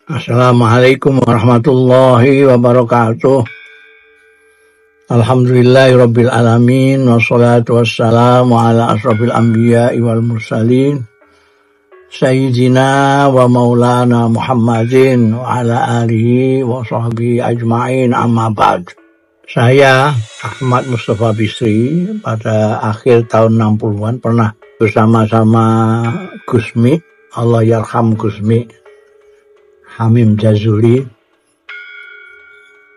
Assalamualaikum warahmatullahi wabarakatuh. Alhamdulillahirabbil alamin wassalatu wassalamu ala asrofil anbiya'i wal mursalin sayyidina wa maulana Muhammadin wa ala alihi wa sahbihi ajma'in, amma ba'd. Saya Ahmad Mustafa Bisri pada akhir tahun 60-an pernah bersama-sama Gusmi, Allah yarham Gusmi Hamim Jazuli,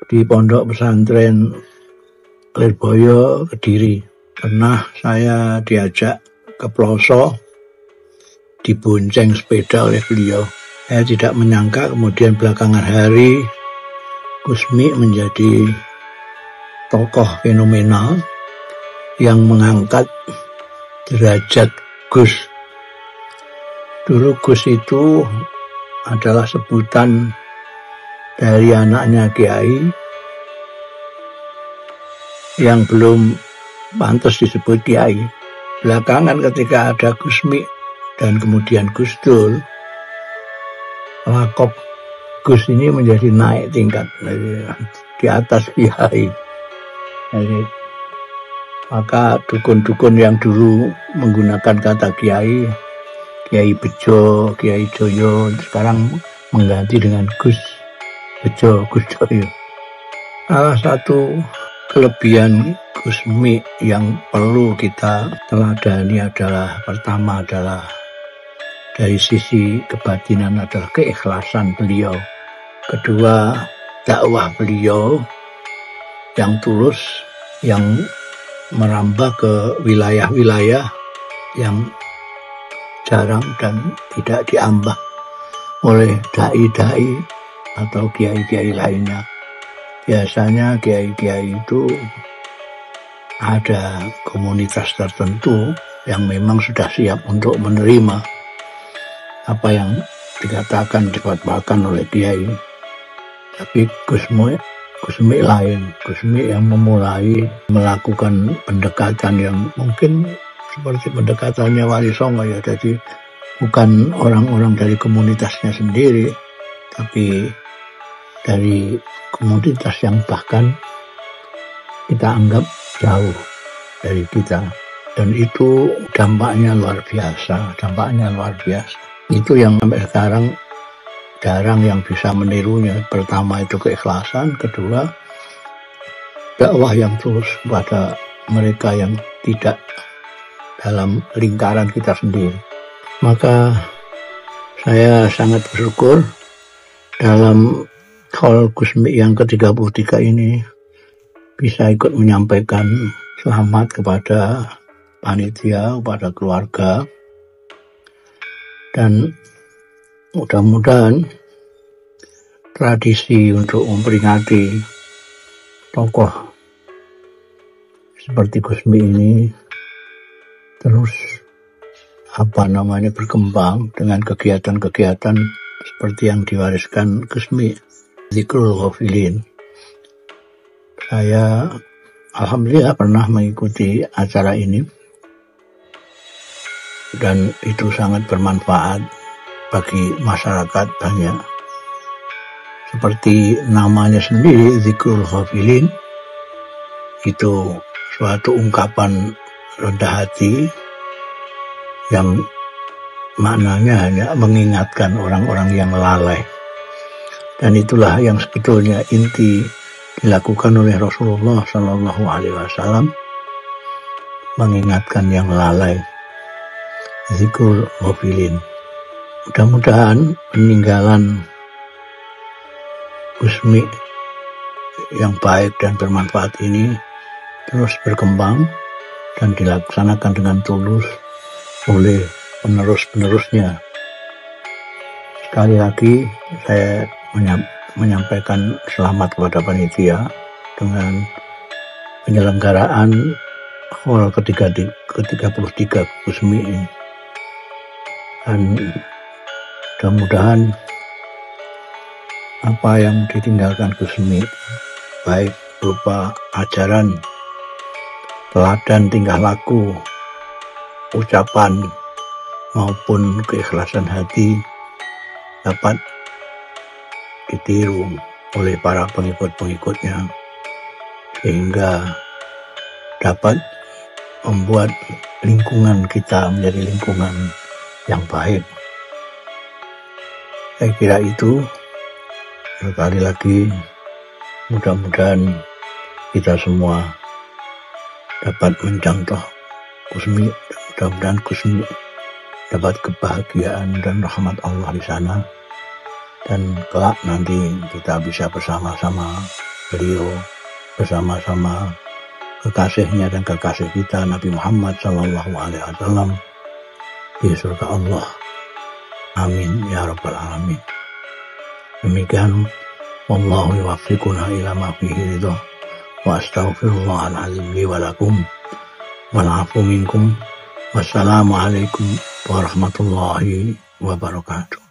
di pondok pesantren Lirboyo, Kediri. Pernah saya diajak ke pelosok, dibonceng sepeda oleh beliau. Saya tidak menyangka kemudian belakangan hari Gusmi menjadi tokoh fenomenal yang mengangkat derajat Gus. Dulu Gus itu adalah sebutan dari anaknya Kiai yang belum pantas disebut Kiai. Belakangan ketika ada Gusmi dan kemudian Gus Dur, lakop Gus ini menjadi naik tingkat di atas Kiai. Jadi, maka dukun-dukun yang dulu menggunakan kata Kiai, Kiai Bejo, Kiai Joyo, sekarang mengganti dengan Gus Bejo, Gus Joyo. Salah satu kelebihan Gusmi yang perlu kita teladani adalah, pertama adalah dari sisi kebatinan adalah keikhlasan beliau. Kedua, dakwah beliau yang tulus, yang merambah ke wilayah-wilayah yang jarang dan tidak diambah oleh dai-dai atau kiai-kiai lainnya. Biasanya kiai-kiai itu ada komunitas tertentu yang memang sudah siap untuk menerima apa yang dikatakan, difatwakan oleh kiai. Tapi Gusmi lain, Gusmi yang memulai melakukan pendekatan yang mungkin seperti pendekatannya Wali Songo ya, jadi bukan orang-orang dari komunitasnya sendiri, tapi dari komunitas yang bahkan kita anggap jauh dari kita, dan itu dampaknya luar biasa. Itu yang sampai sekarang jarang yang bisa menirunya. Pertama itu keikhlasan, kedua dakwah yang tulus pada mereka yang tidak dalam lingkaran kita sendiri. Maka saya sangat bersyukur dalam Haul Gusmi yang ke-33 ini bisa ikut menyampaikan selamat kepada panitia, kepada keluarga, dan mudah-mudahan tradisi untuk memperingati tokoh seperti Gusmi ini terus berkembang dengan kegiatan-kegiatan seperti yang diwariskan Gusmi, Zikrul Ghafilin. Saya alhamdulillah pernah mengikuti acara ini dan itu sangat bermanfaat bagi masyarakat banyak. Seperti namanya sendiri, Zikrul Ghafilin, itu suatu ungkapan rendah hati yang maknanya hanya mengingatkan orang-orang yang lalai. Dan itulah yang sebetulnya inti dilakukan oleh Rasulullah SAW, mengingatkan yang lalai. Zikrul Ghafilin. Mudah-mudahan peninggalan Gusmi yang baik dan bermanfaat ini terus berkembang dan dilaksanakan dengan tulus oleh penerus-penerusnya. Sekali lagi saya menyampaikan selamat kepada panitia dengan penyelenggaraan Haul ke-33 Gusmi ini. Dan mudah-mudahan apa yang ditinggalkan Gusmi, baik berupa ajaran, teladan tingkah laku, ucapan maupun keikhlasan hati, dapat ditiru oleh para pengikut-pengikutnya, sehingga dapat membuat lingkungan kita menjadi lingkungan yang baik. Saya kira itu. Sekali lagi, mudah-mudahan kita semua dapat mencontoh Kusmi, mudah-mudahan Kusmi dapat kebahagiaan dan rahmat Allah di sana, dan kelak nanti kita bisa bersama-sama beliau, bersama-sama kekasihnya dan kekasih kita Nabi Muhammad SAW di surga Allah. Amin ya rabbal alamin. Demikian, wallahu yuwaffiquna ila ma fihi ridha, wa astaghfirullahal azim li wa lakum wal afu minkum. Wassalamu alaikum warahmatullahi wabarakatuh.